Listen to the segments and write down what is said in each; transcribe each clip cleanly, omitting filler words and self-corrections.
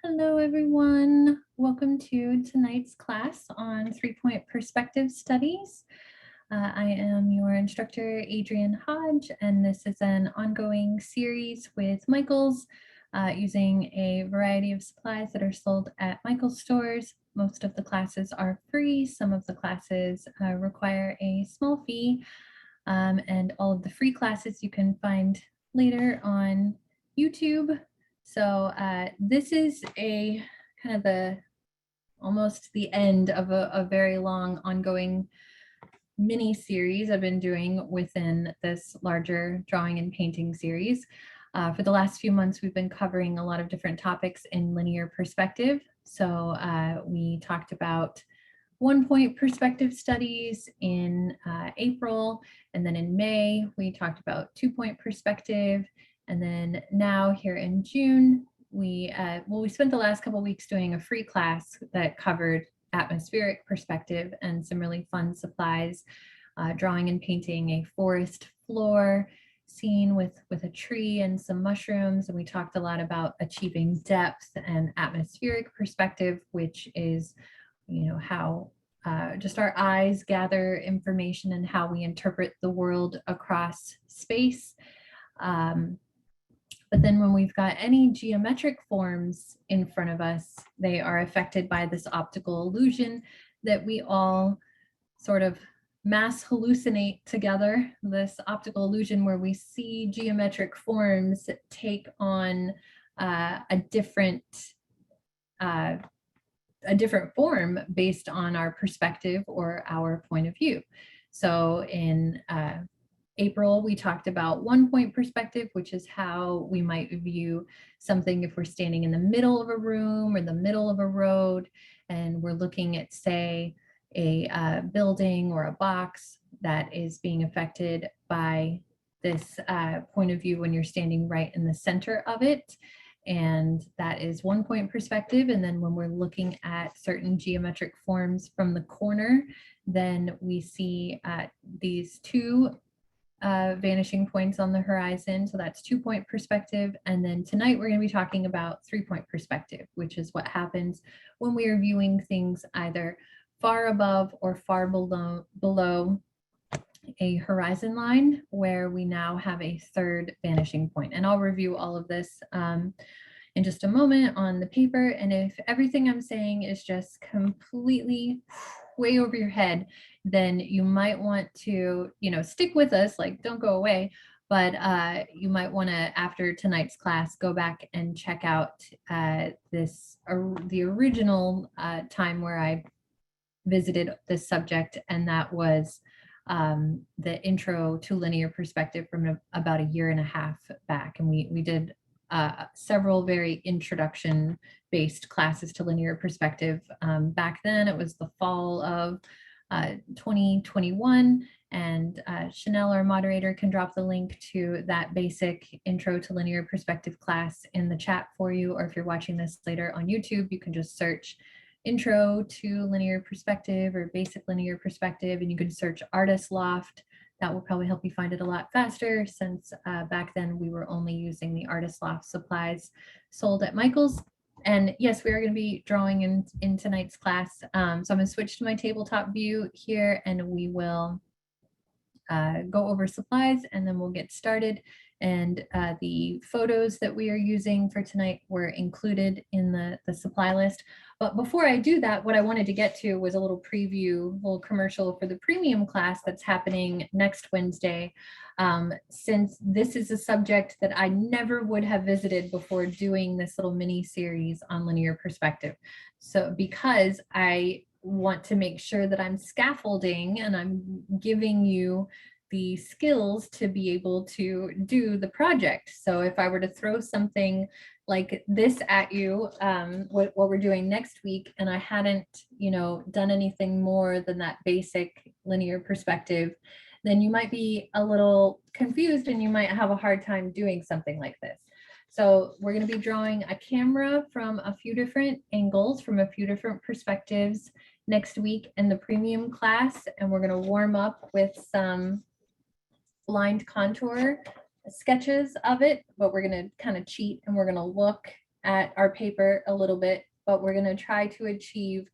Hello, everyone. Welcome to tonight's class on three-point perspective studies. I am your instructor, Adrienne Hodge, and this is an ongoing series with Michaels using a variety of supplies that are sold at Michaels stores. Most of the classes are free. Some of the classes require a small fee, and all of the free classes you can find later on YouTube. So this is a kind of almost the end of a very long ongoing mini series I've been doing within this larger drawing and painting series. For the last few months, we've been covering a lot of different topics in linear perspective. So we talked about 1-point perspective studies in April, and then in May, we talked about 2-point perspective. And then now here in June, we spent the last couple of weeks doing a free class that covered atmospheric perspective and some really fun supplies, drawing and painting a forest floor scene with a tree and some mushrooms. And we talked a lot about achieving depth and atmospheric perspective, which is, how just our eyes gather information and how we interpret the world across space. But then when we've got any geometric forms in front of us, they are affected by this optical illusion that we all sort of mass hallucinate together, this optical illusion where we see geometric forms take on a different form based on our perspective or our point of view. So in April, we talked about 1-point perspective, which is how we might view something if we're standing in the middle of a room or the middle of a road, and we're looking at, say, a building or a box that is being affected by this point of view when you're standing right in the center of it. And that is 1-point perspective. And then when we're looking at certain geometric forms from the corner, then we see these two vanishing points on the horizon. So that's 2-point perspective. And then tonight we're going to be talking about 3-point perspective, which is what happens when we are viewing things either far above or far below a horizon line, where we now have a third vanishing point. And I'll review all of this in just a moment on the paper. And if everything I'm saying is just completely way over your head, then you might want to, stick with us, like don't go away. But you might want to, after tonight's class, go back and check out the original time where I visited this subject, and that was the intro to linear perspective from about a year and a half back. And we did several very introduction based classes to linear perspective. Back then it was the fall of 2021, and Chanel, our moderator, can drop the link to that basic intro to linear perspective class in the chat for you, or if you're watching this later on YouTube, you can just search intro to linear perspective or basic linear perspective, and you can search Artist Loft. That will probably help you find it a lot faster, since back then we were only using the Artist Loft supplies sold at Michaels. And yes, we are going to be drawing in tonight's class. So I'm going to switch to my tabletop view here, and we will go over supplies, and then we'll get started. And the photos that we are using for tonight were included in the supply list. But before I do that, what I wanted to get to was a little preview, little commercial for the premium class that's happening next Wednesday. Since this is a subject that I never would have visited before doing this little mini series on linear perspective. So because I want to make sure that I'm scaffolding and I'm giving you the skills to be able to do the project. So if I were to throw something like this at you, what we're doing next week, and I hadn't, done anything more than that basic linear perspective, then you might be a little confused and you might have a hard time doing something like this. So we're going to be drawing a camera from a few different angles, from a few different perspectives next week in the premium class, and we're going to warm up with some blind contour sketches of it, but we're going to kind of cheat and we're going to look at our paper a little bit, but we're going to try to achieve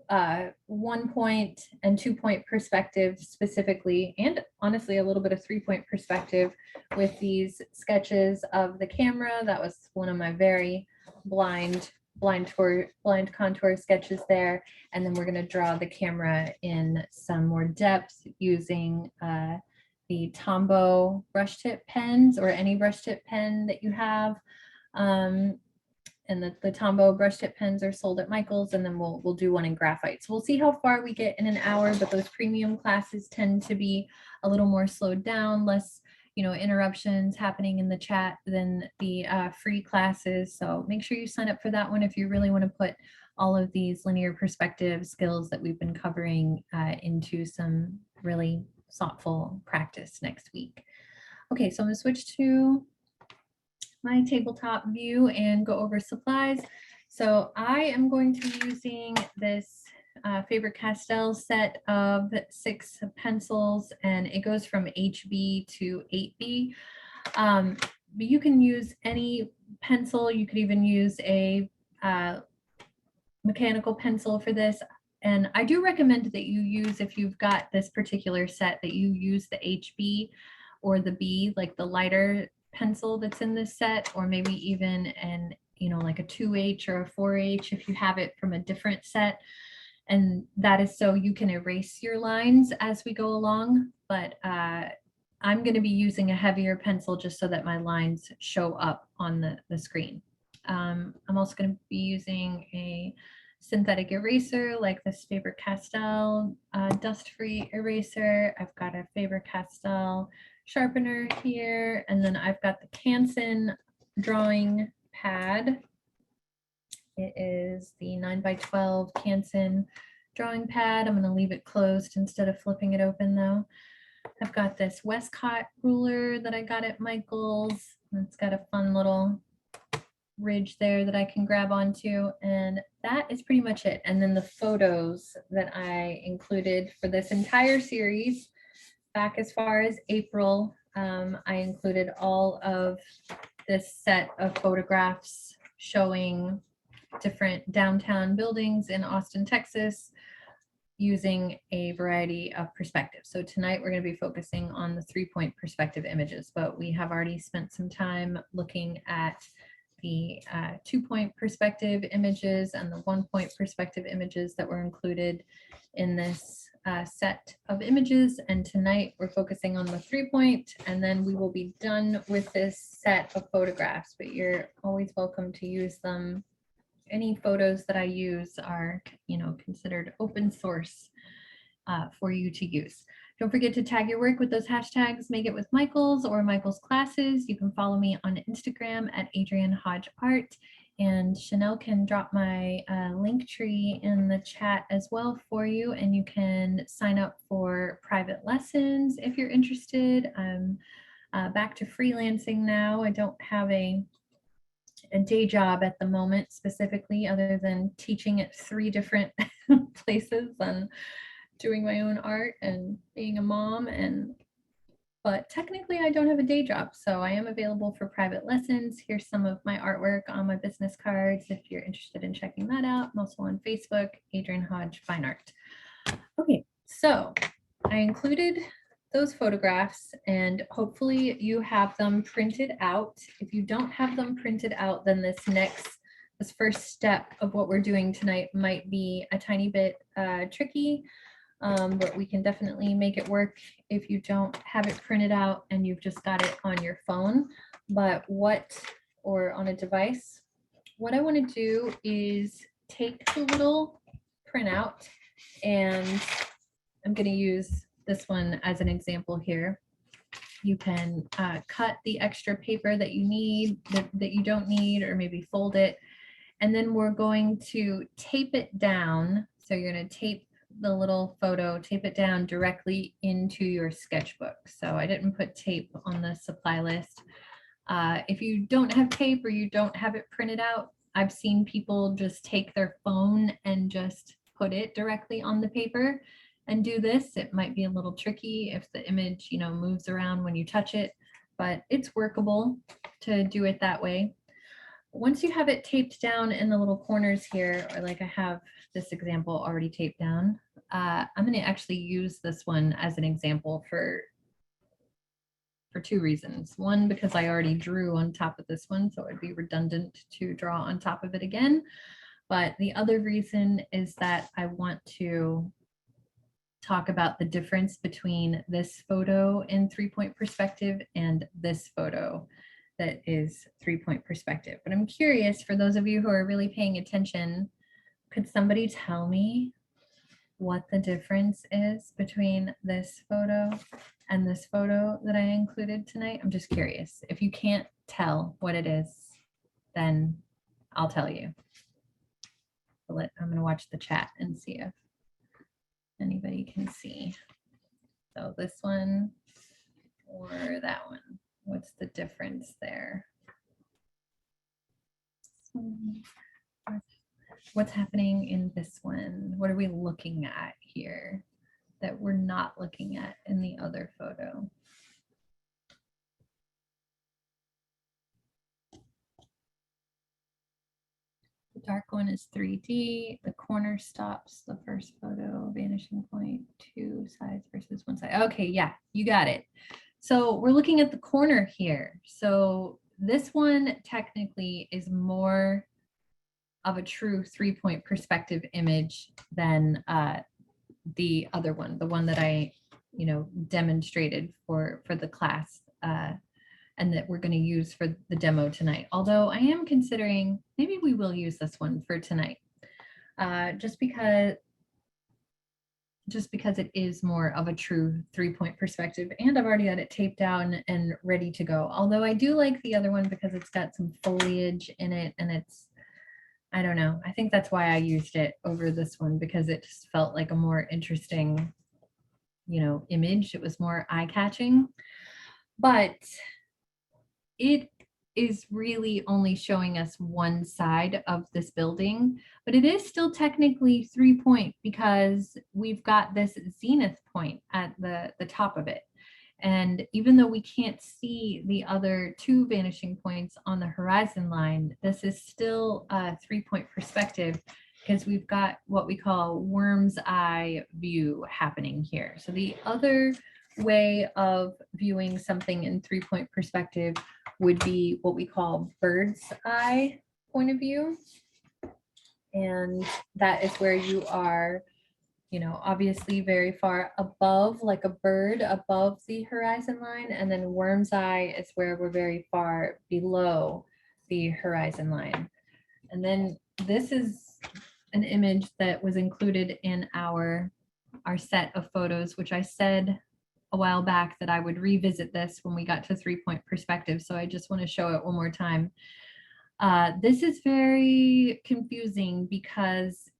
1 point and 2 point perspective specifically, and honestly a little bit of 3 point perspective with these sketches of the camera. That was one of my very blind contour sketches there. And then we're going to draw the camera in some more depth using the Tombow brush tip pens, or any brush tip pen that you have. And the Tombow brush tip pens are sold at Michael's, and then we'll do one in graphite. So we'll see how far we get in an hour, but those premium classes tend to be a little more slowed down, less, you know, interruptions happening in the chat than the free classes. So make sure you sign up for that one if you really want to put all of these linear perspective skills that we've been covering into some really thoughtful practice next week. Okay, so I'm going to switch to my tabletop view and go over supplies. So I am going to be using this Faber-Castell set of 6 pencils, and it goes from HB to 8B. But you can use any pencil. You could even use a mechanical pencil for this. And I do recommend that you use, if you've got this particular set, that you use the HB or the B, like the lighter pencil that's in this set, or maybe even an, you know, like a 2H or a 4H if you have it from a different set. And that is so you can erase your lines as we go along. But I'm going to be using a heavier pencil just so that my lines show up on the screen. I'm also going to be using a synthetic eraser like this Faber-Castell dust-free eraser. I've got a Faber-Castell sharpener here, and then I've got the Canson Drawing Pad. It is the 9x12 Canson Drawing Pad. I'm going to leave it closed instead of flipping it open though. I've got this Westcott ruler that I got at Michael's. It's got a fun little ridge there that I can grab onto, and that is pretty much it. And then the photos that I included for this entire series, back as far as April, I included all of this set of photographs showing different downtown buildings in Austin, Texas, using a variety of perspectives. So tonight we're going to be focusing on the 3-point perspective images, but we have already spent some time looking at the 2-point perspective images and the 1-point perspective images that were included in this set of images. And tonight we're focusing on the 3-point, and then we will be done with this set of photographs, but you're always welcome to use them. Any photos that I use are, you know, considered open source for you to use. Don't forget to tag your work with those hashtags, Make It With Michaels or Michaels Classes. You can follow me on Instagram at Adrienne Hodge Art, and Chanel can drop my link tree in the chat as well for you, and you can sign up for private lessons if you're interested. I'm back to freelancing now. I don't have a day job at the moment specifically, other than teaching at 3 different places and doing my own art and being a mom. But technically I don't have a day job, so I am available for private lessons. Here's some of my artwork on my business cards if you're interested in checking that out. I'm also on Facebook, Adrienne Hodge Fine Art. Okay, so I included those photographs, and hopefully you have them printed out. If you don't have them printed out, then this first step of what we're doing tonight might be a tiny bit tricky, but we can definitely make it work if you don't have it printed out and you've just got it on your phone, or on a device. What I want to do is take the little printout, and I'm going to use this one as an example here. You can cut the extra paper that you need, that you don't need, or maybe fold it. And then we're going to tape it down. So you're going to tape the little photo, tape it down directly into your sketchbook. So I didn't put tape on the supply list. If you don't have tape or you don't have it printed out, I've seen people just take their phone and just put it directly on the paper and do this. It might be a little tricky if the image, you know, moves around when you touch it, but it's workable to do it that way. once you have it taped down in the little corners here, or like I have this example already taped down, I'm going to actually use this one as an example for two reasons. One, because I already drew on top of this one, so it'd be redundant to draw on top of it again. But the other reason is that I want to talk about the difference between this photo in 3-point perspective and this photo that is 3-point perspective. But I'm curious, for those of you who are really paying attention, could somebody tell me what the difference is between this photo and this photo that I included tonight? I'm just curious. If you can't tell what it is, then I'll tell you. I'm going to watch the chat and see if anybody can see. So this one or that one, what's the difference there? What's happening in this one? What are we looking at here that we're not looking at in the other photo? The dark one is 3D. The corner stops the first photo, vanishing point, 2 sides versus 1 side. Okay, yeah, you got it. So we're looking at the corner here. So this one technically is more of a true 3-point perspective image than the other one, the one that I, demonstrated for the class and that we're going to use for the demo tonight. Although I am considering maybe we will use this one for tonight, just because it is more of a true 3-point perspective, and I've already got it taped down and ready to go. Although I do like the other one because it's got some foliage in it, and it's, I don't know, I think that's why I used it over this one, because it just felt like a more interesting, image. It was more eye-catching, but it is really only showing us one side of this building, but it is still technically 3-point because we've got this zenith point at the top of it. And even though we can't see the other 2 vanishing points on the horizon line, this is still a 3-point perspective because we've got what we call worm's eye view happening here. So the other way of viewing something in 3-point perspective would be what we call bird's eye point of view. And that is where you are, obviously very far above, like a bird above the horizon line. And then worm's eye is where we're very far below the horizon line. And then this is an image that was included in our set of photos, which I said a while back that I would revisit this when we got to 3-point perspective. So I just want to show it one more time. This is very confusing because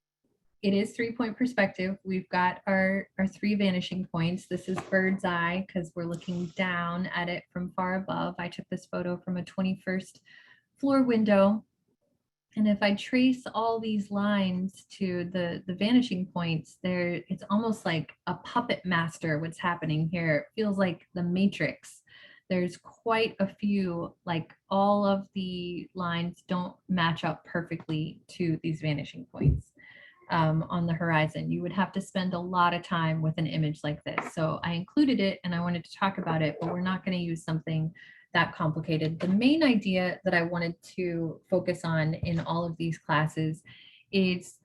it is 3-point perspective. We've got our 3 vanishing points. This is bird's eye because we're looking down at it from far above. I took this photo from a 21st floor window. And if I trace all these lines to the vanishing points, it's almost like a puppet master what's happening here. It feels like the Matrix. There's quite a few, like all of the lines don't match up perfectly to these vanishing points on the horizon. You would have to spend a lot of time with an image like this. So I included it and I wanted to talk about it, but we're not going to use something that complicated. The main idea that I wanted to focus on in all of these classes is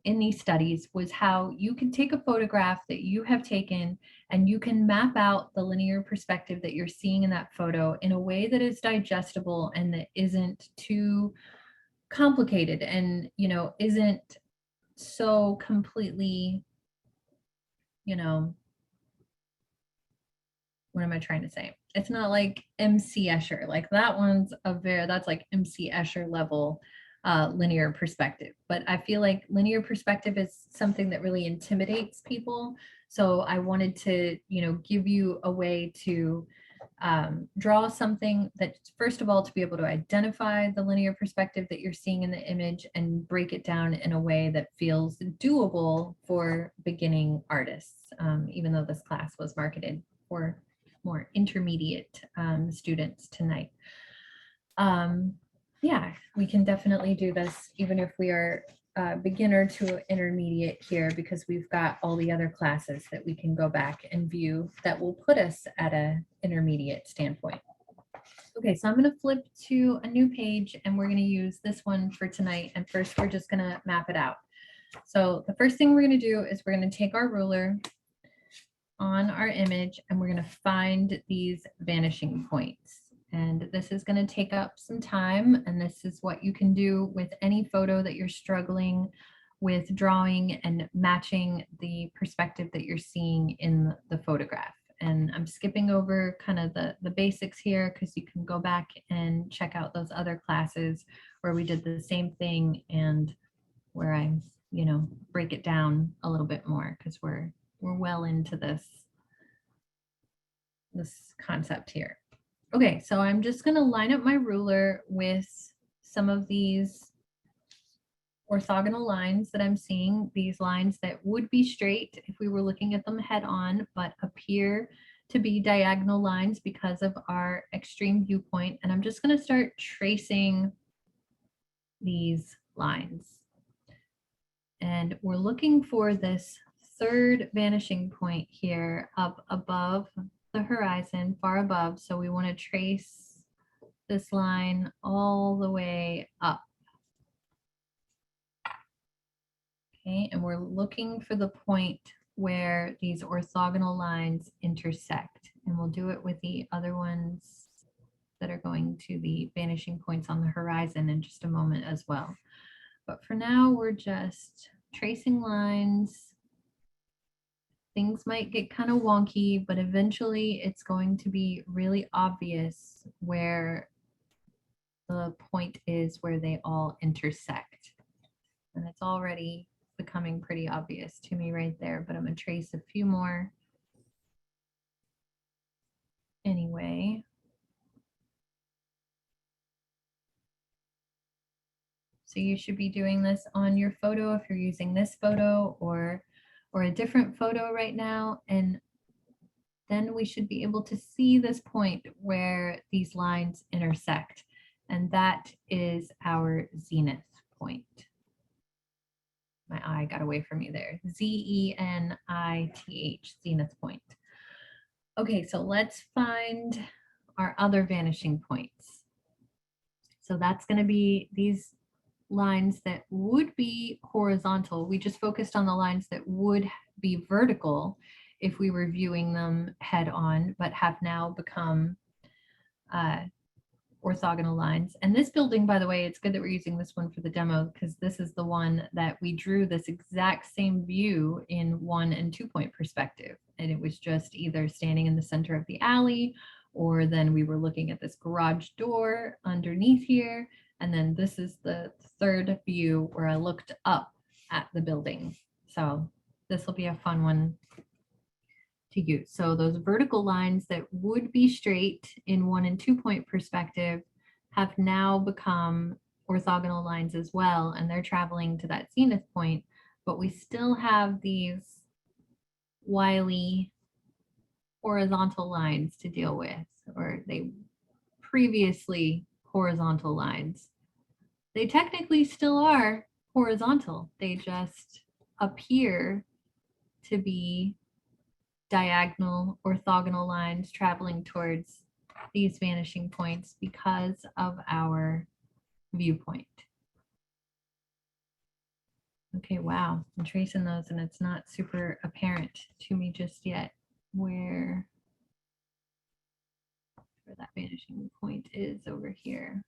in these studies was how you can take a photograph that you have taken and you can map out the linear perspective that you're seeing in that photo in a way that is digestible and that isn't too complicated and, isn't so completely, what am I trying to say? It's not like MC Escher, like that one's that's like MC Escher level linear perspective. But I feel like linear perspective is something that really intimidates people. So I wanted to, give you a way to draw something that, first of all, to be able to identify the linear perspective that you're seeing in the image and break it down in a way that feels doable for beginning artists, even though this class was marketed for more intermediate students tonight. Yeah, we can definitely do this, even if we are beginner to intermediate here, because we've got all the other classes that we can go back and view that will put us at a intermediate standpoint. Okay, so I'm going to flip to a new page and we're going to use this one for tonight. And first, we're just going to map it out. So the first thing we're going to do is we're going to take our ruler on our image and we're going to find these vanishing points. And this is going to take up some time, and this is what you can do with any photo that you're struggling with drawing and matching the perspective that you're seeing in the photograph. And I'm skipping over kind of the basics here because you can go back and check out those other classes where we did the same thing and where I, break it down a little bit more, because we're well into this concept here. Okay, so I'm just going to line up my ruler with some of these orthogonal lines that I'm seeing, these lines that would be straight if we were looking at them head on, but appear to be diagonal lines because of our extreme viewpoint. And I'm just going to start tracing these lines. And we're looking for this third vanishing point here up above the horizon, far above. So we want to trace this line all the way up. Okay, and we're looking for the point where these orthogonal lines intersect. And we'll do it with the other ones that are going to the vanishing points on the horizon in just a moment as well. But for now, we're just tracing lines. Things might get kind of wonky, but eventually it's going to be really obvious where the point is where they all intersect. And it's already becoming pretty obvious to me right there, but I'm going to trace a few more anyway. So you should be doing this on your photo if you're using this photo or a different photo right now. And then we should be able to see this point where these lines intersect. And that is our zenith point. My eye got away from me there. Z-E-N-I-T-H, zenith point. Okay, so let's find our other vanishing points. So that's going to be these lines that would be horizontal. We just focused on the lines that would be vertical if we were viewing them head on, but have now become orthogonal lines. And this building, by the way, it's good that we're using this one for the demo because this is the one that we drew this exact same view in 1 and 2 point perspective. And it was just either standing in the center of the alley, or then we were looking at this garage door underneath here. And then this is the third view where I looked up at the building. So this will be a fun one to use. So those vertical lines that would be straight in 1 and 2 point perspective have now become orthogonal lines as well, and they're traveling to that zenith point, but we still have these wily horizontal lines to deal with, or they previously horizontal lines. They technically still are horizontal. They just appear to be diagonal orthogonal lines traveling towards these vanishing points because of our viewpoint. Okay, wow, I'm tracing those and it's not super apparent to me just yet where that vanishing point is over here.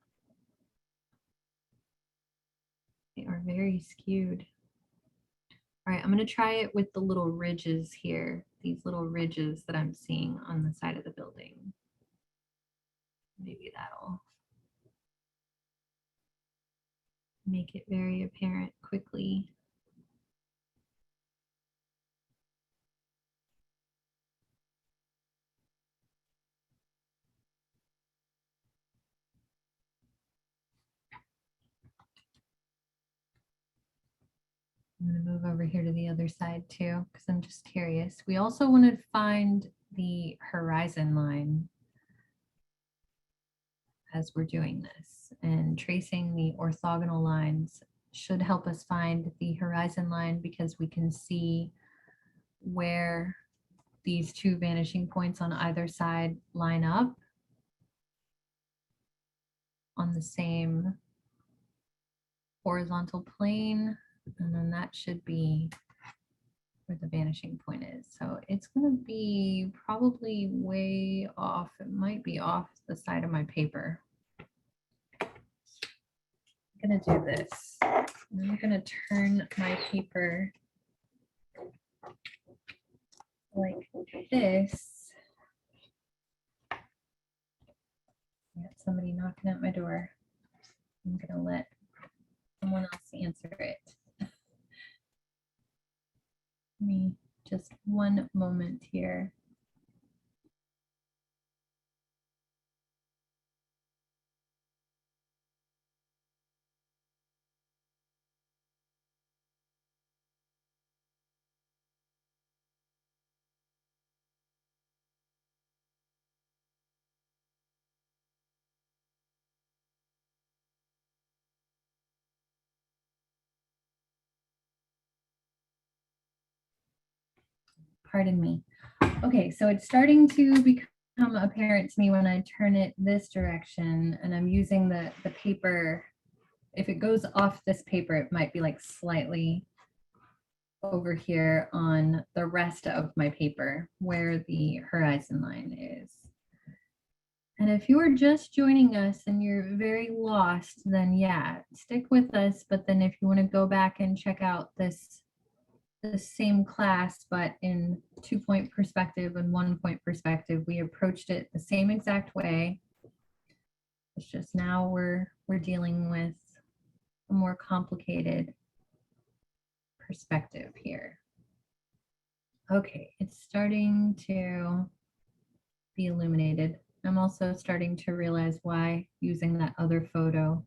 They are very skewed. All right, I'm going to try it with the little ridges here, these little ridges that I'm seeing on the side of the building. Maybe that'll make it very apparent quickly. I'm going to move over here to the other side too, because I'm just curious. We also want to find the horizon line as we're doing this. and tracing the orthogonal lines should help us find the horizon line, because we can see where these two vanishing points on either side line up on the same horizontal plane, and then that should be where the vanishing point is. So it's going to be probably way off. It might be off the side of my paper. I'm going to do this. I'm going to turn my paper like this. I got somebody knocking at my door. I'm going to let someone else answer it. Give me just one moment here. Pardon me. Okay, so it's starting to become apparent to me when I turn it this direction, and I'm using the paper. If it goes off this paper, it might be like slightly over here on the rest of my paper where the horizon line is. And if you are just joining us and you're very lost, then yeah, stick with us. But then if you want to go back and check out this the same class, but in 2-point perspective and 1-point perspective, we approached it the same exact way. It's just now we're dealing with a more complicated perspective here. Okay, it's starting to be illuminated. I'm also starting to realize why using that other photo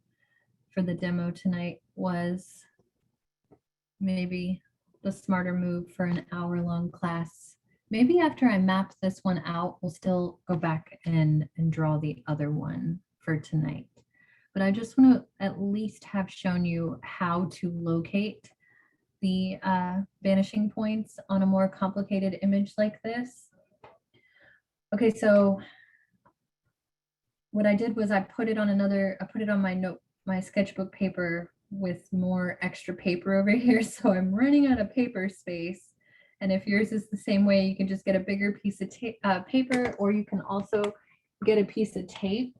for the demo tonight was maybe the smarter move for an hour-long class. Maybe after I map this one out, we'll still go back and draw the other one for tonight. But I just want to at least have shown you how to locate the vanishing points on a more complicated image like this. Okay, so what I did was I put it on my sketchbook paper with more extra paper over here. So I'm running out of paper space. And if yours is the same way, you can just get a bigger piece of paper, or you can also get a piece of tape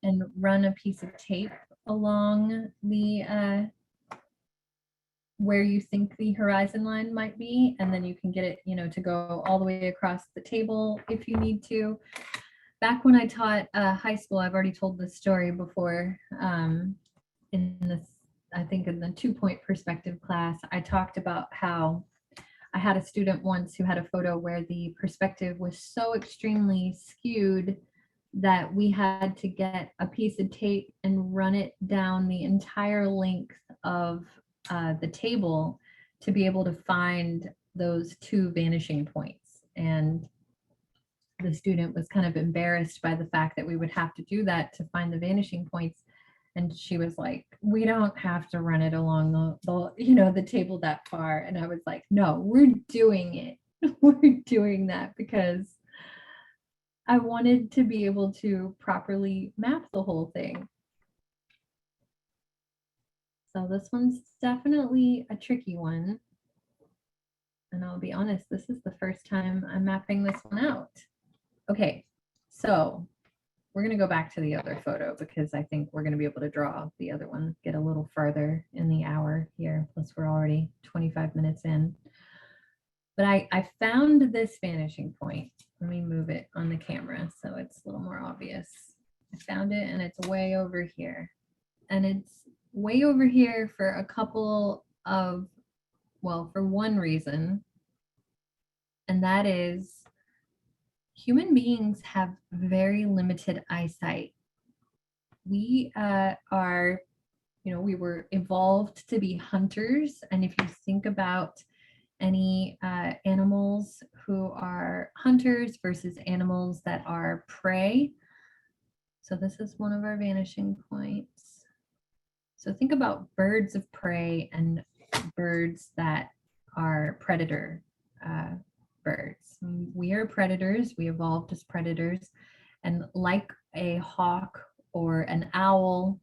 and run a piece of tape along the where you think the horizon line might be, and then you can get it, to go all the way across the table if you need to. Back when I taught high school, I've already told this story before. I think in the 2-point perspective class, I talked about how I had a student once who had a photo where the perspective was so extremely skewed that we had to get a piece of tape and run it down the entire length of the table to be able to find those two vanishing points. And the student was kind of embarrassed by the fact that we would have to do that to find the vanishing points. And she was like, we don't have to run it along the table that far. And I was like, no, we're doing it. We're doing that because I wanted to be able to properly map the whole thing. So this one's definitely a tricky one. And I'll be honest, this is the first time I'm mapping this one out. Okay, so we're going to go back to the other photo because I think we're going to be able to draw the other one, get a little further in the hour here. Plus we're already 25 minutes in. But I found this vanishing point. Let me move it on the camera so it's a little more obvious. I found it and it's way over here. And it's way over here for a couple of, well, for one reason. And that is human beings have very limited eyesight. We we were evolved to be hunters. And if you think about any animals who are hunters versus animals that are prey, So this is one of our vanishing points. So think about birds of prey and birds that are predator birds. We are predators. We evolved as predators. And like a hawk or an owl,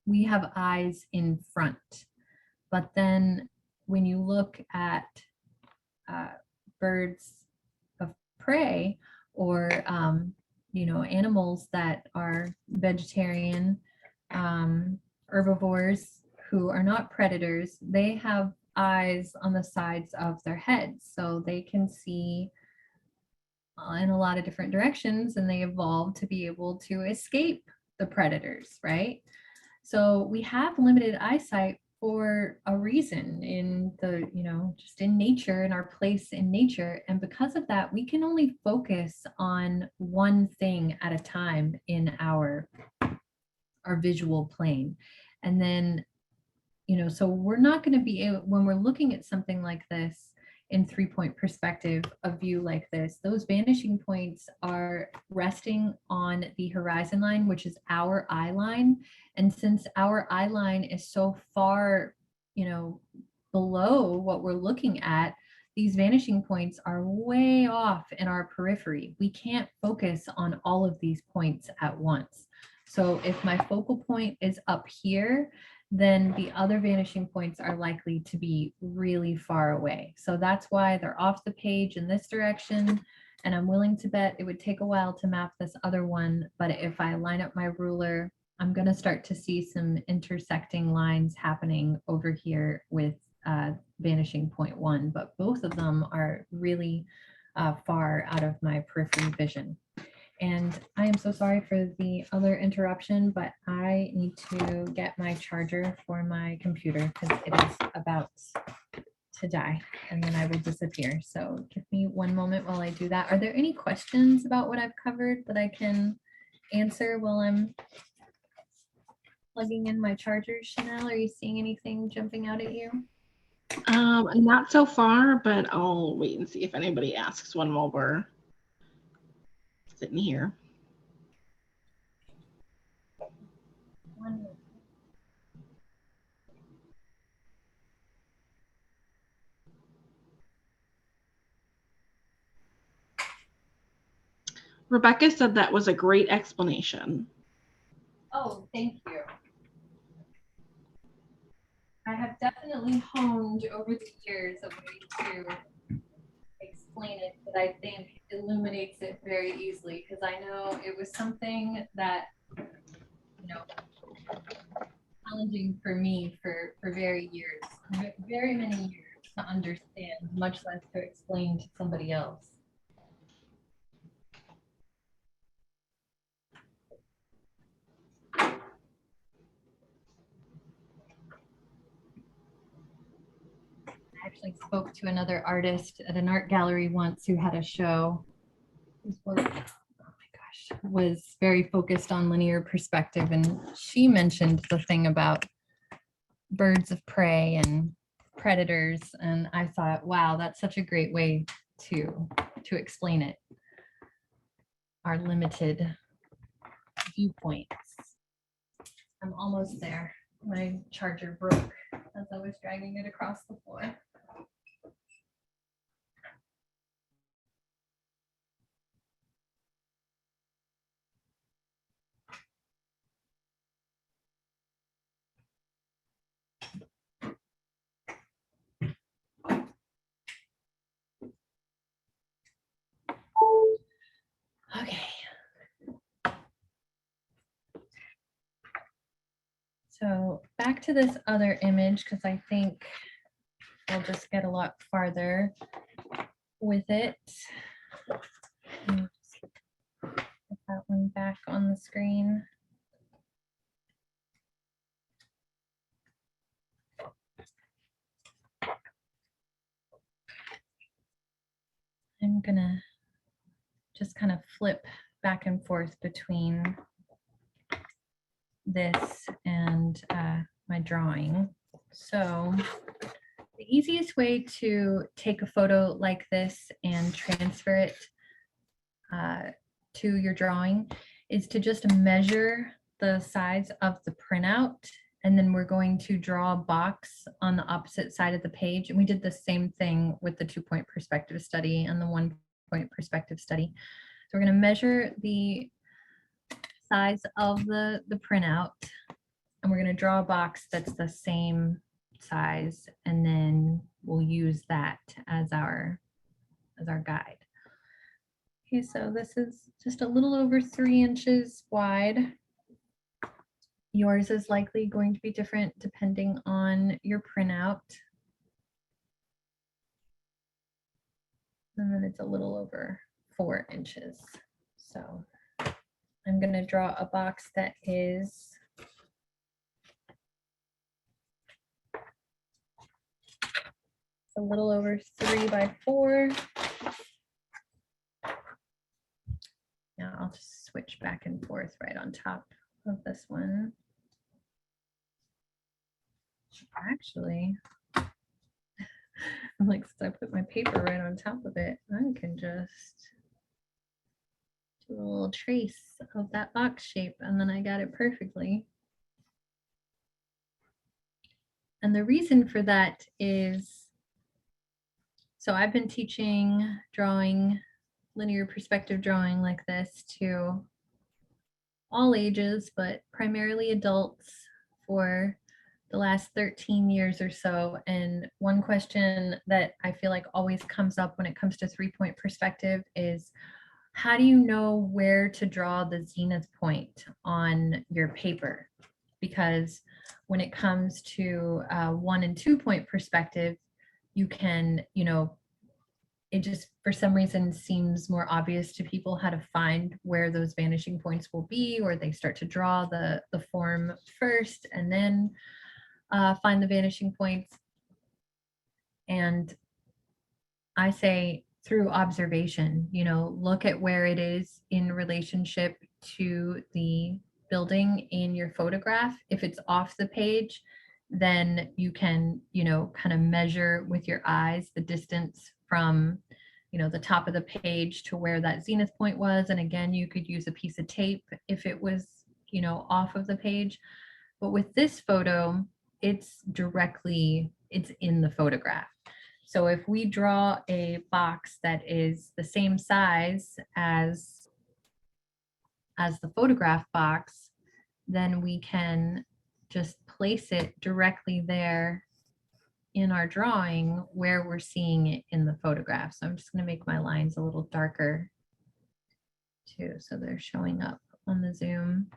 we have eyes in front. But then when you look at birds of prey or animals that are vegetarian, herbivores who are not predators, they have eyes on the sides of their heads, so they can see in a lot of different directions, and they evolved to be able to escape the predators, right? So we have limited eyesight for a reason in the, just in nature, in our place in nature. And because of that, we can only focus on one thing at a time in our visual plane. And then, so we're not going to be able, when we're looking at something like this in 3-point perspective, a view like this, those vanishing points are resting on the horizon line, which is our eye line. And since our eye line is so far, below what we're looking at, these vanishing points are way off in our periphery. We can't focus on all of these points at once. So if my focal point is up here, then the other vanishing points are likely to be really far away. So that's why they're off the page in this direction. And I'm willing to bet it would take a while to map this other one. But if I line up my ruler, I'm going to start to see some intersecting lines happening over here with vanishing point 1. But both of them are really far out of my periphery vision. And I am so sorry for the other interruption, but I need to get my charger for my computer because it is about to die, and then I will disappear. So give me one moment while I do that. Are there any questions about what I've covered that I can answer while I'm plugging in my charger? Chanel, are you seeing anything jumping out at you? Not so far, but I'll wait and see if anybody asks one while we're sitting here. Rebecca said that was a great explanation. Oh, thank you. I have definitely honed over the years a way to explain it that I think illuminates it very easily, because I know it was something that, challenging for me for very many years to understand, much less to explain to somebody else. I actually spoke to another artist at an art gallery once who had a show. His work, oh my gosh, was very focused on linear perspective, and she mentioned the thing about birds of prey and predators, and I thought, wow, that's such a great way to explain it. Our limited viewpoints. I'm almost there. My charger broke as I was dragging it across the floor. Okay. So back to this other image, because I think I'll just get a lot farther with it. Put that one back on the screen. I'm gonna just kind of flip back and forth between this and my drawing. So the easiest way to take a photo like this and transfer it to your drawing is to just measure the size of the printout, and then we're going to draw a box on the opposite side of the page. And we did the same thing with the 2-point perspective study and the 1-point perspective study. So we're going to measure the size of the printout, and we're going to draw a box that's the same size, and then we'll use that as our guide. Okay, so this is just a little over 3 inches wide. Yours is likely going to be different depending on your printout. And then it's a little over 4 inches. So I'm going to draw a box that is a little over 3 by 4. Now I'll just switch back and forth right on top of this one. Actually, I'm like, since I put my paper right on top of it, I can just do a little trace of that box shape, and then I got it perfectly. And the reason for that is, so I've been teaching drawing, linear perspective drawing like this to all ages, but primarily adults for the last 13 years or so. And one question that I feel like always comes up when it comes to 3-point perspective is, how do you know where to draw the zenith point on your paper? Because when it comes to 1 and 2-point perspective, you can, it just for some reason seems more obvious to people how to find where those vanishing points will be, or they start to draw the form first and then find the vanishing points. And I say through observation, look at where it is in relationship to the building in your photograph. If it's off the page, then you can, kind of measure with your eyes the distance from, the top of the page to where that zenith point was. And again, you could use a piece of tape if it was, off of the page. But with this photo, it's in the photograph. So if we draw a box that is the same size as the photograph box, then we can just place it directly there in our drawing where we're seeing it in the photograph. So I'm just going to make my lines a little darker too, so they're showing up on the zoom.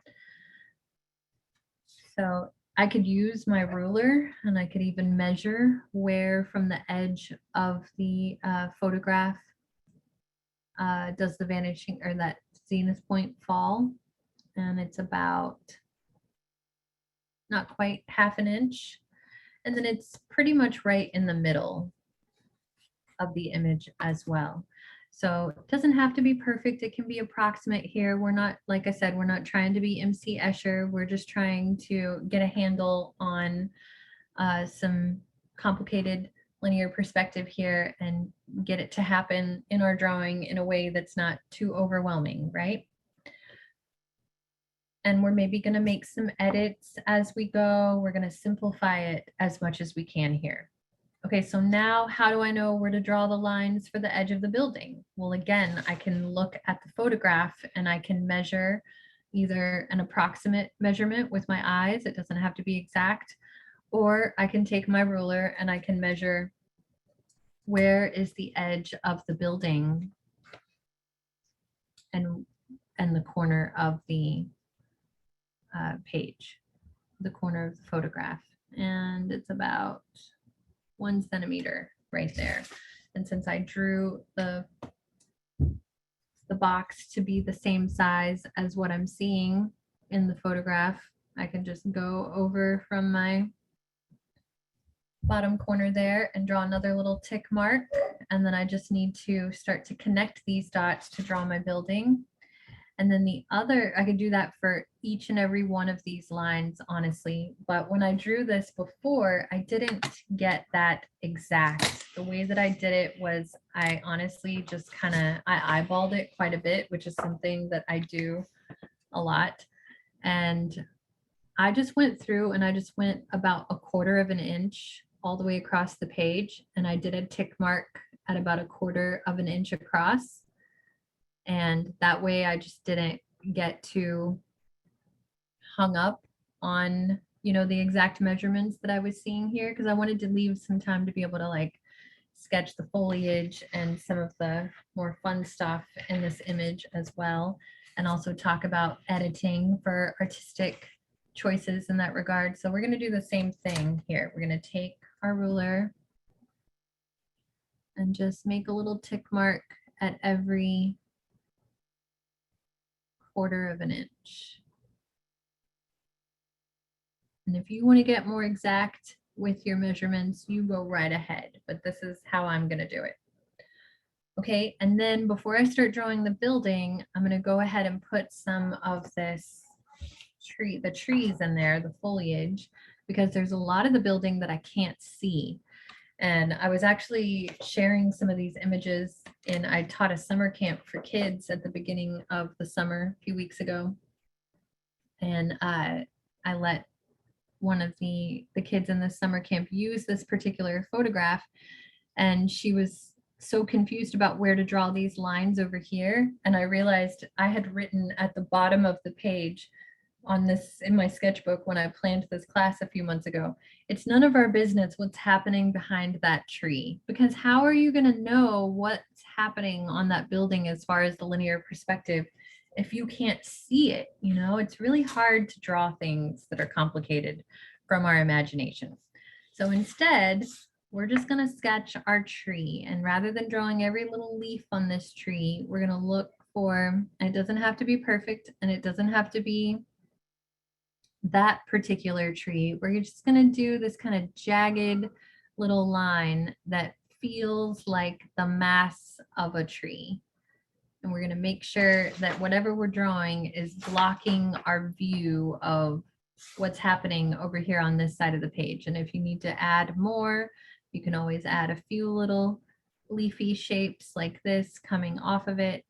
So I could use my ruler, and I could even measure where from the edge of the photograph does the vanishing or that zenith point fall. And it's about not quite half an inch. And then it's pretty much right in the middle of the image as well. So it doesn't have to be perfect. It can be approximate here. We're not, like I said, we're not trying to be MC Escher. We're just trying to get a handle on some complicated linear perspective here and get it to happen in our drawing in a way that's not too overwhelming, right? And we're maybe going to make some edits as we go. We're going to simplify it as much as we can here. Okay, so now how do I know where to draw the lines for the edge of the building? Well, again, I can look at the photograph and I can measure either an approximate measurement with my eyes. It doesn't have to be exact. Or I can take my ruler and I can measure where is the edge of the building and the corner of the page, the corner of the photograph. And it's about 1 centimeter right there. And since I drew the box to be the same size as what I'm seeing in the photograph, I can just go over from my bottom corner there and draw another little tick mark. And then I just need to start to connect these dots to draw my building. And then the other, I could do that for each and every one of these lines, honestly. But when I drew this before, I didn't get that exact. The way that I did it was I honestly just I eyeballed it quite a bit, which is something that I do a lot. And I just went through and I just went about 1/4 of an inch all the way across the page. And I did a tick mark at about 1/4 of an inch across. And that way I just didn't get too hung up on, you know, the exact measurements that I was seeing here, because I wanted to leave some time to be able to like sketch the foliage and some of the more fun stuff in this image as well, and also talk about editing for artistic choices in that regard. So we're going to do the same thing here. We're going to take our ruler and just make a little tick mark at every 1/4 of an inch. And if you want to get more exact with your measurements, you go right ahead, but this is how I'm going to do it. Okay, and then before I start drawing the building, I'm going to go ahead and put some of this the trees in there, the foliage, because there's a lot of the building that I can't see. And I was actually sharing some of these images, and I taught a summer camp for kids at the beginning of the summer a few weeks ago. And I let one of the kids in this summer camp use this particular photograph, and she was so confused about where to draw these lines over here. And I realized I had written at the bottom of the page on this in my sketchbook when I planned this class a few months ago, it's none of our business what's happening behind that tree, because how are you going to know what's happening on that building as far as the linear perspective if you can't see it? You know, it's really hard to draw things that are complicated from our imagination. So instead, we're just going to sketch our tree, and rather than drawing every little leaf on this tree, we're going to look for, and it doesn't have to be perfect and it doesn't have to be that particular tree. We're just going to do this kind of jagged little line that feels like the mass of a tree. And we're going to make sure that whatever we're drawing is blocking our view of what's happening over here on this side of the page. And if you need to add more, you can always add a few little leafy shapes like this coming off of it.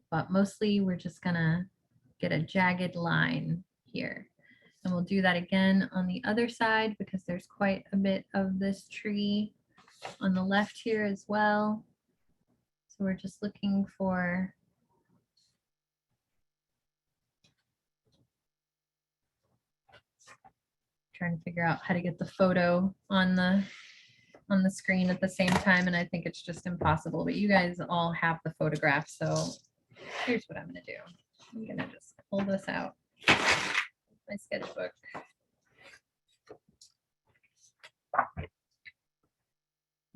But mostly we're just going to get a jagged line here. And we'll do that again on the other side because there's quite a bit of this tree on the left here as well. So we're just looking for trying to figure out how to get the photo on the screen at the same time, and I think it's just impossible, but you guys all have the photograph. So here's what I'm going to do. I'm going to just pull this out, my sketchbook.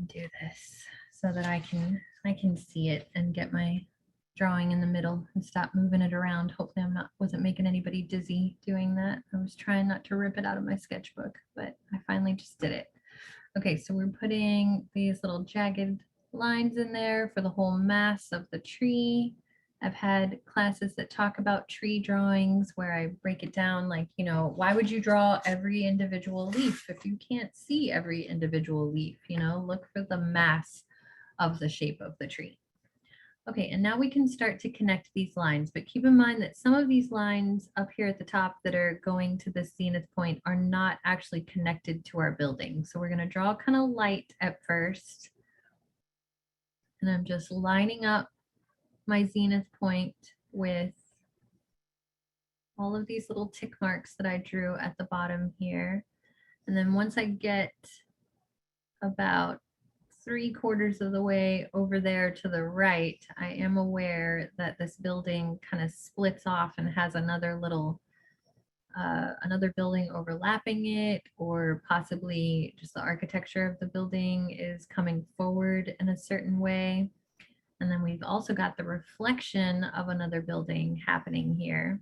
Do this so that I can see it and get my drawing in the middle and stop moving it around. Hopefully wasn't making anybody dizzy doing that. I was trying not to rip it out of my sketchbook, but I finally just did it. Okay, so we're putting these little jagged lines in there for the whole mass of the tree. I've had classes that talk about tree drawings where I break it down like, you know, why would you draw every individual leaf if you can't see every individual leaf? You know, look for the mass of the shape of the tree. Okay, and now we can start to connect these lines, but keep in mind that some of these lines up here at the top that are going to the zenith point are not actually connected to our building. So we're going to draw kind of light at first. And I'm just lining up my zenith point with all of these little tick marks that I drew at the bottom here. And then once I get about 3/4 of the way over there to the right, I am aware that this building kind of splits off and has another little another building overlapping it, or possibly just the architecture of the building is coming forward in a certain way. And then we've also got the reflection of another building happening here.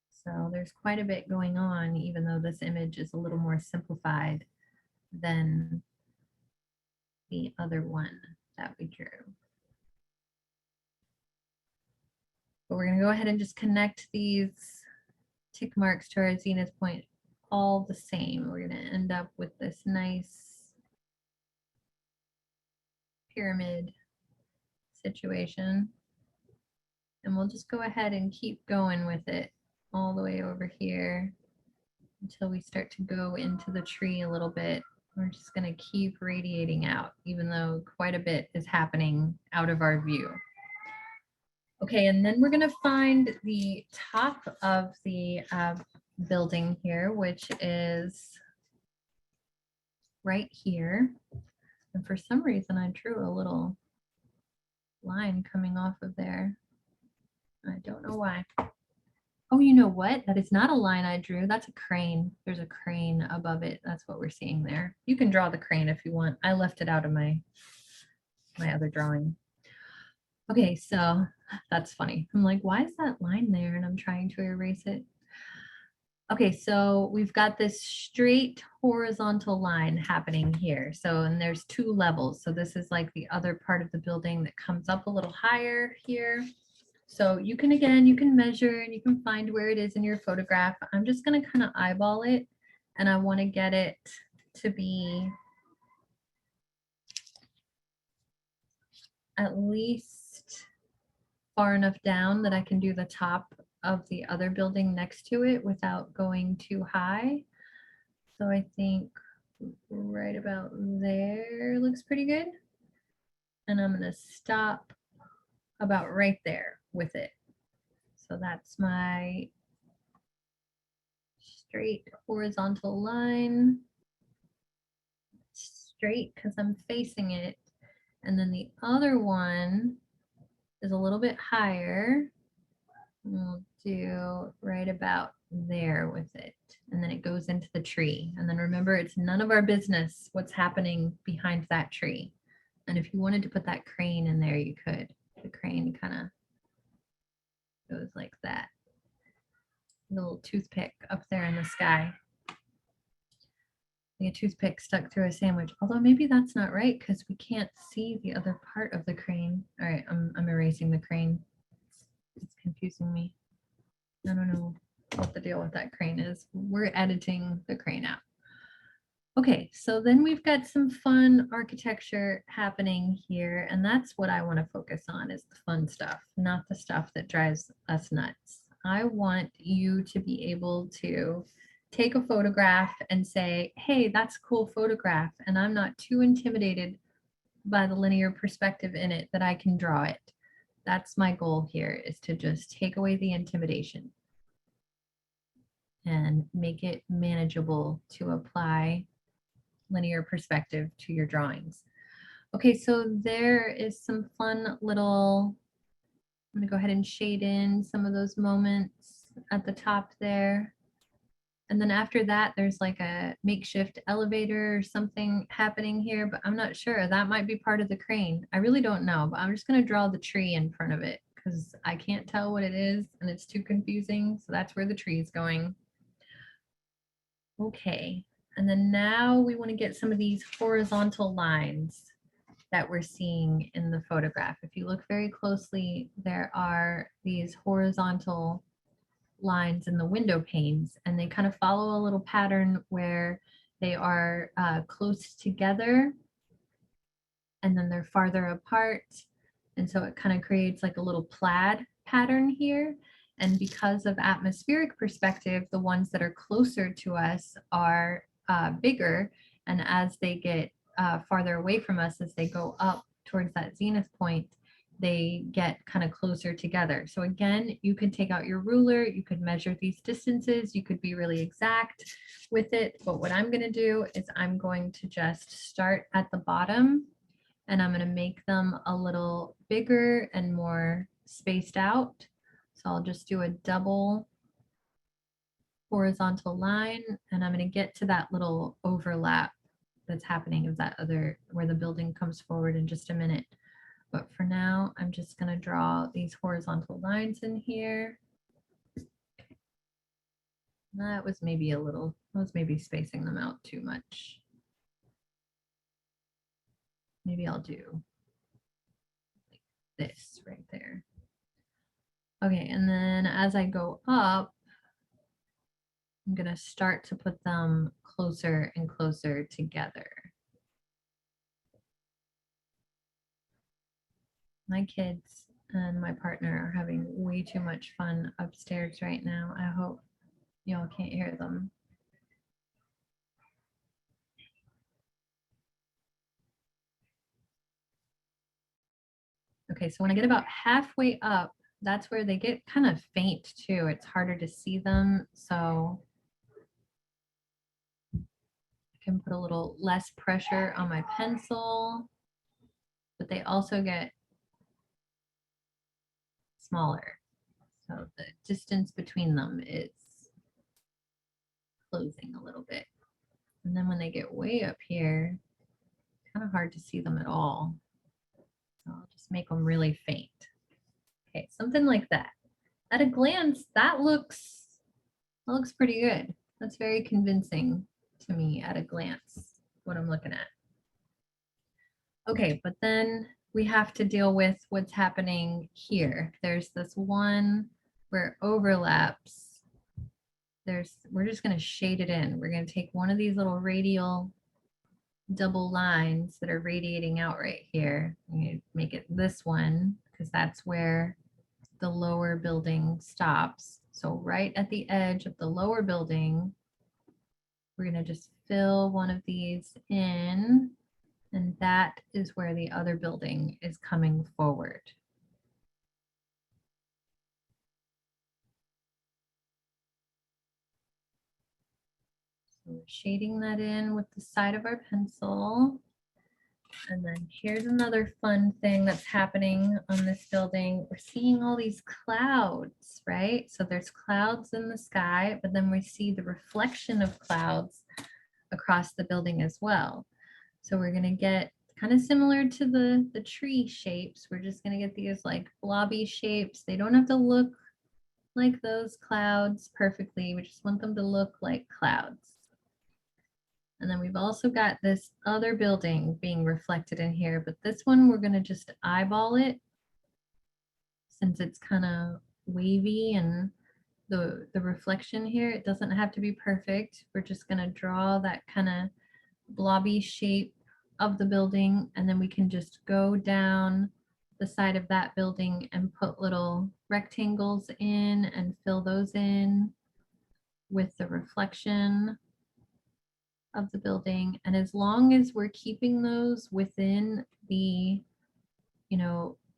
So there's quite a bit going on, even though this image is a little more simplified than the other one that we drew. But we're going to go ahead and just connect these tick marks to our zenith point all the same. We're going to end up with this nice pyramid situation. And we'll just go ahead and keep going with it all the way over here until we start to go into the tree a little bit. We're just going to keep radiating out, even though quite a bit is happening out of our view. Okay, and then we're going to find the top of the building here, which is right here. And for some reason, I drew a little line coming off of there. I don't know why. Oh, you know what? That is not a line I drew. That's a crane. There's a crane above it. That's what we're seeing there. You can draw the crane if you want. I left it out of my other drawing. Okay, so that's funny. I'm like, why is that line there? And I'm trying to erase it. Okay, so we've got this straight horizontal line happening here. So, and there's two levels. So this is like the other part of the building that comes up a little higher here. So you can, again, you can measure and you can find where it is in your photograph. I'm just going to kind of eyeball it, and I want to get it to be at least far enough down that I can do the top of the other building next to it without going too high. So I think right about there looks pretty good. And I'm going to stop about right there with it. So that's my straight horizontal line. Straight because I'm facing it. And then the other one is a little bit higher. We'll do right about there with it. And then it goes into the tree. And then remember, it's none of our business what's happening behind that tree. And if you wanted to put that crane in there, you could. The crane kind of goes like that. A little toothpick up there in the sky. Like a toothpick stuck through a sandwich. Although maybe that's not right because we can't see the other part of the crane. All right, I'm erasing the crane. It's confusing me. I don't know what the deal with that crane is. We're editing the crane out. Okay, so then we've got some fun architecture happening here, and that's what I want to focus on is the fun stuff, not the stuff that drives us nuts. I want you to be able to take a photograph and say, hey, that's a cool photograph, and I'm not too intimidated by the linear perspective in it that I can draw it. That's my goal here, is to just take away the intimidation and make it manageable to apply linear perspective to your drawings. Okay, so there is some fun little, I'm gonna go ahead and shade in some of those moments at the top there. And then after that, there's like a makeshift elevator or something happening here, but I'm not sure. That might be part of the crane. I really don't know, but I'm just gonna draw the tree in front of it because I can't tell what it is and it's too confusing. So that's where the tree is going. Okay, and then now we want to get some of these horizontal lines that we're seeing in the photograph. If you look very closely, there are these horizontal lines in the window panes, and they kind of follow a little pattern where they are close together and then they're farther apart. And so it kind of creates like a little plaid pattern here. And because of atmospheric perspective, the ones that are closer to us are bigger. And as they get farther away from us, as they go up towards that zenith point, they get kind of closer together. So again, you could take out your ruler, you could measure these distances, you could be really exact with it. But what I'm going to do is I'm going to just start at the bottom and I'm going to make them a little bigger and more spaced out. So I'll just do a double horizontal line, and I'm going to get to that little overlap that's happening of that other, where the building comes forward in just a minute. But for now, I'm just going to draw these horizontal lines in here. That was maybe a little, I was maybe spacing them out too much. Maybe I'll do like this right there. Okay, and then as I go up, I'm going to start to put them closer and closer together. My kids and my partner are having way too much fun upstairs right now. I hope y'all can't hear them. Okay, so when I get about halfway up, that's where they get kind of faint too. It's harder to see them. So I can put a little less pressure on my pencil, but they also get smaller. So the distance between them is closing a little bit. And then when they get way up here, it's kind of hard to see them at all. So I'll just make them really faint. Okay, something like that. At a glance, that looks pretty good. That's very convincing to me at a glance, what I'm looking at. Okay, but then we have to deal with what's happening here. There's this one where it overlaps. We're just going to shade it in. We're going to take one of these little radial double lines that are radiating out right here. I'm going to make it this one because that's where the lower building stops. So right at the edge of the lower building, we're going to just fill one of these in, and that is where the other building is coming forward. So we're shading that in with the side of our pencil. And then here's another fun thing that's happening on this building. We're seeing all these clouds, right? So there's clouds in the sky, but then we see the reflection of clouds across the building as well. So we're going to get kind of similar to the tree shapes. We're just going to get these like blobby shapes. They don't have to look like those clouds perfectly. We just want them to look like clouds. And then we've also got this other building being reflected in here, but this one we're going to just eyeball it since it's kind of wavy and the reflection here, it doesn't have to be perfect. We're just going to draw that kind of blobby shape of the building, and then we can just go down the side of that building and put little rectangles in and fill those in with the reflection of the building. And as long as we're keeping those within the,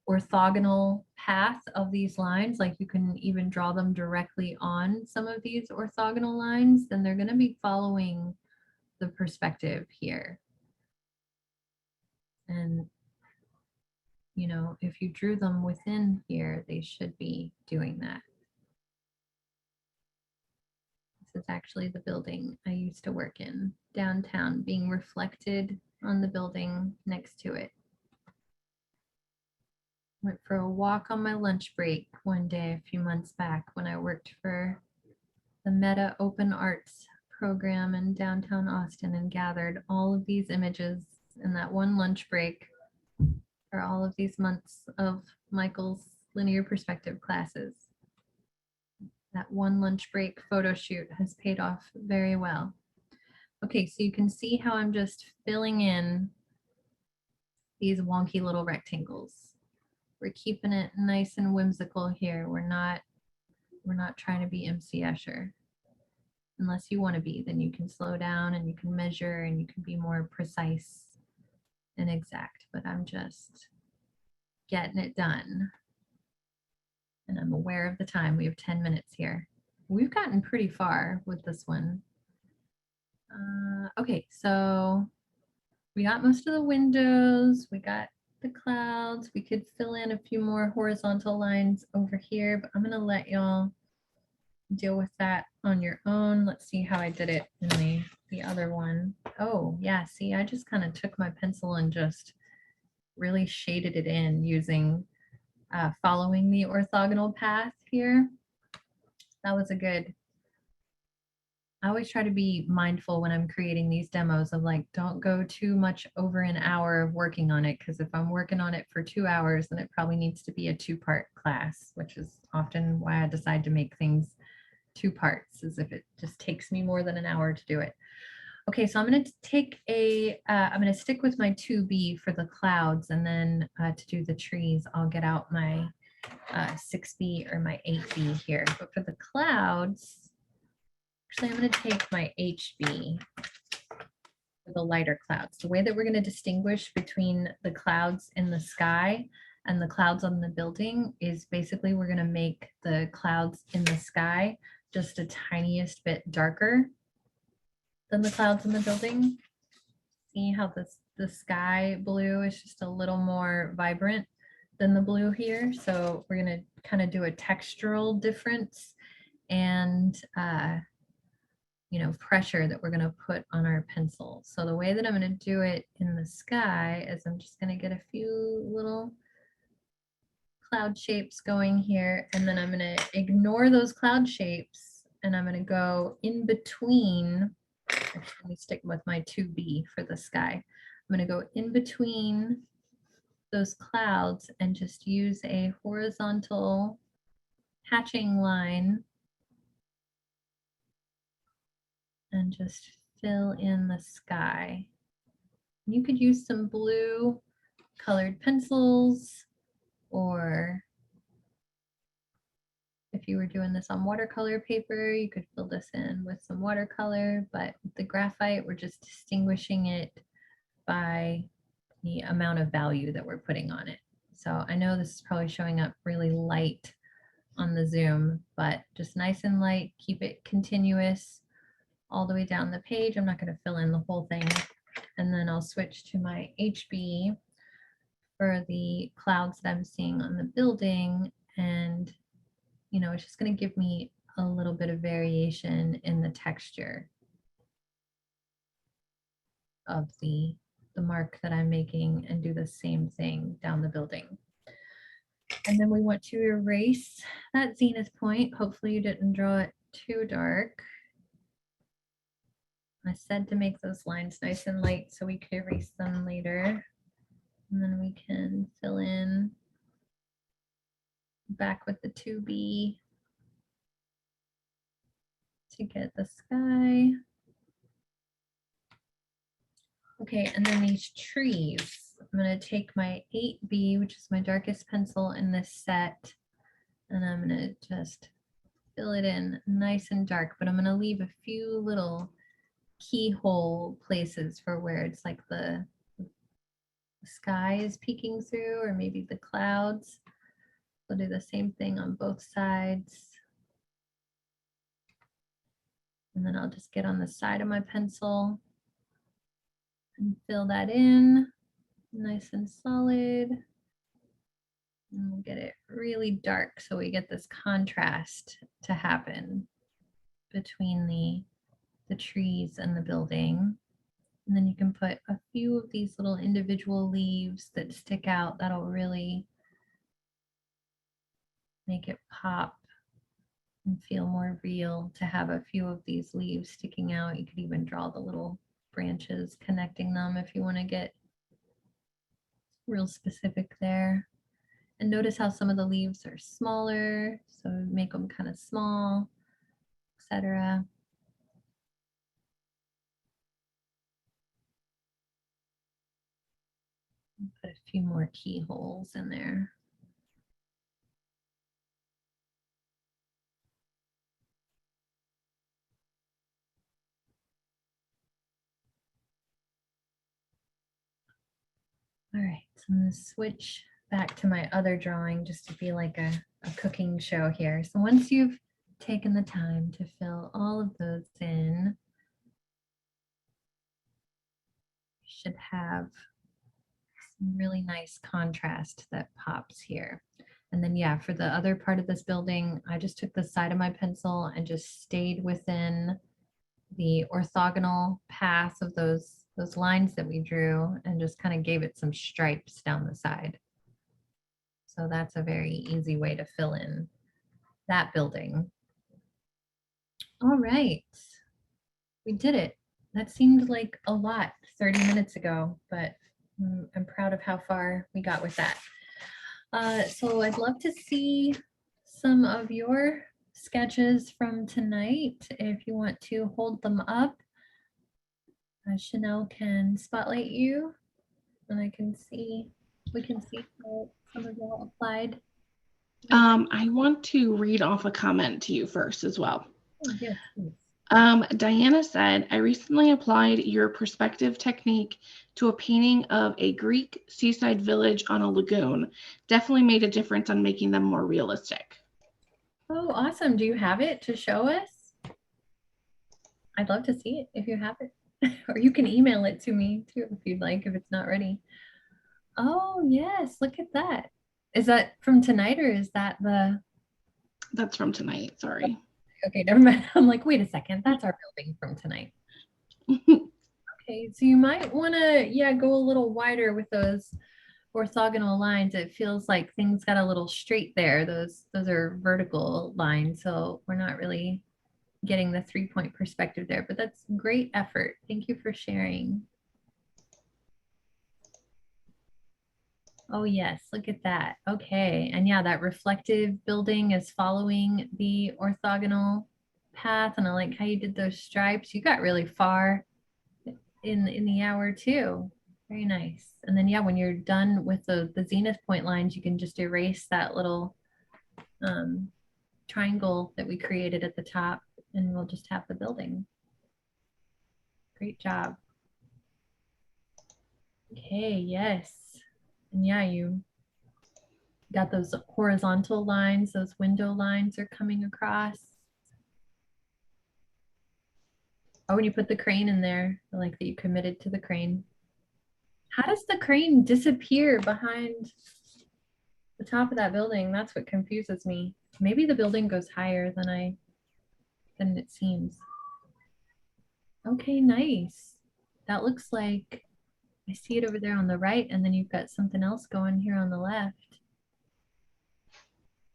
orthogonal path of these lines, like you can even draw them directly on some of these orthogonal lines, then they're going to be following the perspective here. And, if you drew them within here, they should be doing that. This is actually the building I used to work in downtown, being reflected on the building next to it. Went for a walk on my lunch break one day a few months back when I worked for the Meta Open Arts program in downtown Austin and gathered all of these images in that one lunch break for all of these months of Michael's linear perspective classes. That one lunch break photo shoot has paid off very well. Okay, so you can see how I'm just filling in these wonky little rectangles. We're keeping it nice and whimsical here. We're not trying to be MC Escher. Unless you want to be, then you can slow down and you can measure and you can be more precise and exact, but I'm just getting it done. And I'm aware of the time. We have 10 minutes here. We've gotten pretty far with this one. Okay, so we got most of the windows. We got the clouds. We could fill in a few more horizontal lines over here, but I'm going to let y'all deal with that on your own. Let's see how I did it in the other one. Oh, yeah, see, I just kind of took my pencil and just really shaded it in using following the orthogonal path here. That was a good. I always try to be mindful when I'm creating these demos of like, don't go too much over an hour of working on it, because if I'm working on it for 2 hours, then it probably needs to be a 2-part class, which is often why I decide to make things 2 parts, is if it just takes me more than an hour to do it. Okay, so I'm going to take I'm going to stick with my 2B for the clouds, and then to do the trees, I'll get out my 6B or my 8B here. But for the clouds, actually I'm going to take my HB for the lighter clouds. The way that we're going to distinguish between the clouds in the sky and the clouds on the building is basically we're going to make the clouds in the sky just a tiniest bit darker than the clouds in the building. See how the sky blue is just a little more vibrant than the blue here. So we're going to kind of do a textural difference and you know, pressure that we're going to put on our pencil. So the way that I'm going to do it in the sky is I'm just going to get a few little cloud shapes going here, and then I'm going to ignore those cloud shapes and I'm going to go in between. Actually, let me stick with my 2B for the sky. I'm going to go in between those clouds and just use a horizontal hatching line and just fill in the sky. You could use some blue colored pencils, or if you were doing this on watercolor paper, you could fill this in with some watercolor, but with the graphite, we're just distinguishing it by the amount of value that we're putting on it. So I know this is probably showing up really light on the Zoom, but just nice and light, keep it continuous all the way down the page. I'm not going to fill in the whole thing. And then I'll switch to my HB for the clouds that I'm seeing on the building. And, you know, it's just going to give me a little bit of variation in the texture of the mark that I'm making, and do the same thing down the building. And then we want to erase that zenith point. Hopefully you didn't draw it too dark. I said to make those lines nice and light so we could erase them later. And then we can fill in back with the 2B to get the sky. Okay, and then these trees. I'm going to take my 8B, which is my darkest pencil in this set, and I'm going to just fill it in nice and dark, but I'm going to leave a few little keyhole places for where it's like the sky is peeking through, or maybe the clouds. I'll do the same thing on both sides. And then I'll just get on the side of my pencil and fill that in nice and solid. And we'll get it really dark so we get this contrast to happen between the trees and the building. And then you can put a few of these little individual leaves that stick out. That'll really make it pop and feel more real to have a few of these leaves sticking out. You could even draw the little branches connecting them if you want to get real specific there. And notice how some of the leaves are smaller, so make them kind of small, etc. Put a few more keyholes in there. All right, so I'm going to switch back to my other drawing just to be like a cooking show here. So once you've taken the time to fill all of those in, you should have some really nice contrast that pops here. And then yeah, for the other part of this building, I just took the side of my pencil and just stayed within the orthogonal path of those lines that we drew, and just kind of gave it some stripes down the side. So that's a very easy way to fill in that building. All right, we did it. That seemed like a lot 30 minutes ago, but I'm proud of how far we got with that. So I'd love to see some of your sketches from tonight. If you want to hold them up, Chanel can spotlight you, and we can see how some of y'all applied I want to read off a comment to you first as well. Oh, yes, please. Diana said, I recently applied your perspective technique to a painting of a Greek seaside village on a lagoon. Definitely made a difference on making them more realistic. Oh, awesome. Do you have it to show us? I'd love to see it if you have it. Or you can email it to me too if you'd like, if it's not ready. Oh, yes. Look at that. Is that from tonight or is that the... That's from tonight. Sorry. Okay, never mind. I'm like, wait a second. That's our building from tonight. Okay, so you might want to, yeah, go a little wider with those orthogonal lines. It feels like things got a little straight there. Those are vertical lines, so we're not really getting the 3-point perspective there, but that's great effort. Thank you for sharing. Oh yes, look at that. Okay, and yeah, that reflective building is following the orthogonal path, and I like how you did those stripes. You got really far in the hour too. Very nice. And then yeah, when you're done with the zenith point lines, you can just erase that little triangle that we created at the top, and we'll just have the building. Great job. Okay, yes. And yeah, you got those horizontal lines, those window lines are coming across. Oh, and you put the crane in there. I like that you committed to the crane. How does the crane disappear behind the top of that building? That's what confuses me. Maybe the building goes higher than it seems. Okay, nice. That looks like I see it over there on the right, and then you've got something else going here on the left.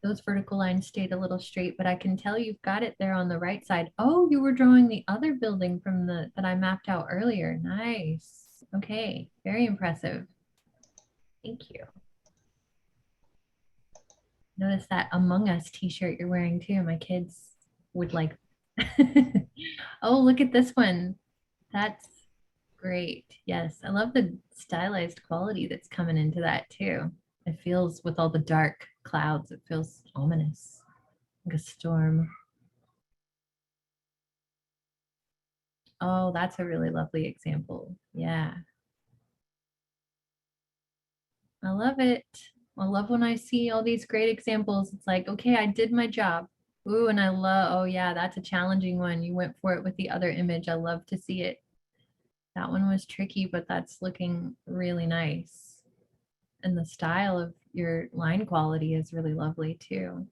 Those vertical lines stayed a little straight, but I can tell you've got it there on the right side. Oh, you were drawing the other building from that I mapped out earlier. Nice. Okay, very impressive. Thank you. Notice that Among Us t-shirt you're wearing too. My kids would like. Oh, look at this one. That's great. Yes, I love the stylized quality that's coming into that too. It feels, with all the dark clouds, it feels ominous, like a storm. Oh, that's a really lovely example. Yeah. I love it. I love when I see all these great examples. It's like, okay, I did my job. Ooh, and I love, oh yeah, that's a challenging one. You went for it with the other image. I love to see it. That one was tricky, but that's looking really nice. And the style of your line quality is really lovely too.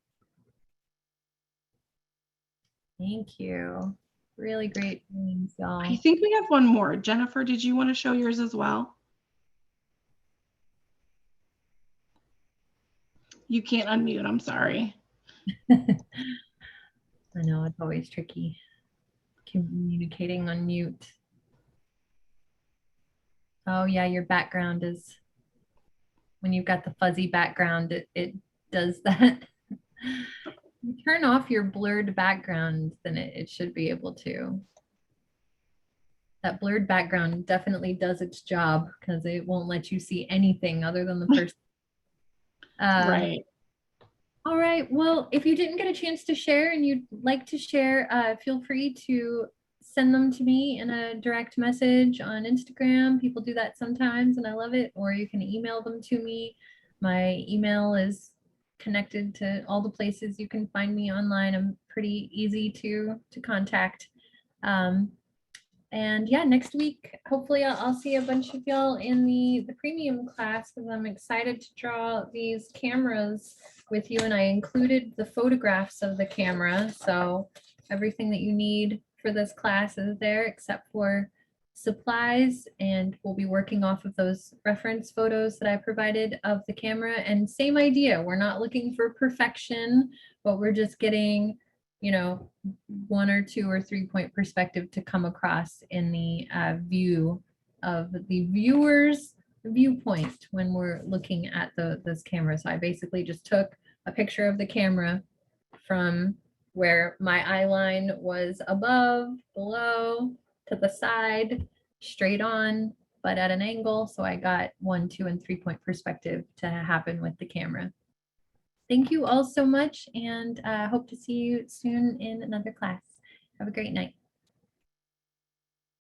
Thank you. Really great things, y'all. I think we have one more. Jennifer, did you want to show yours as well? You can't unmute. I'm sorry. I know it's always tricky communicating on mute. Oh yeah, your background is, when you've got the fuzzy background, it does that. You turn off your blurred background, then it should be able to. That blurred background definitely does its job because it won't let you see anything other than the person. Right. All right. Well, if you didn't get a chance to share and you'd like to share, feel free to send them to me in a direct message on Instagram. People do that sometimes and I love it. Or you can email them to me. My email is connected to all the places you can find me online. I'm pretty easy to contact. And yeah, next week, hopefully I'll see a bunch of y'all in the premium class because I'm excited to draw these cameras with you. And I included the photographs of the camera. So everything that you need for this class is there except for supplies. And we'll be working off of those reference photos that I provided of the camera. And same idea, we're not looking for perfection, but we're just getting, you know, 1 or 2 or 3-point perspective to come across in the view of the viewer's viewpoint when we're looking at those cameras. So I basically just took a picture of the camera from where my eye line was above, below, to the side, straight on, but at an angle. So I got 1, 2, and 3-point perspective to happen with the camera. Thank you all so much, and hope to see you soon in another class. Have a great night.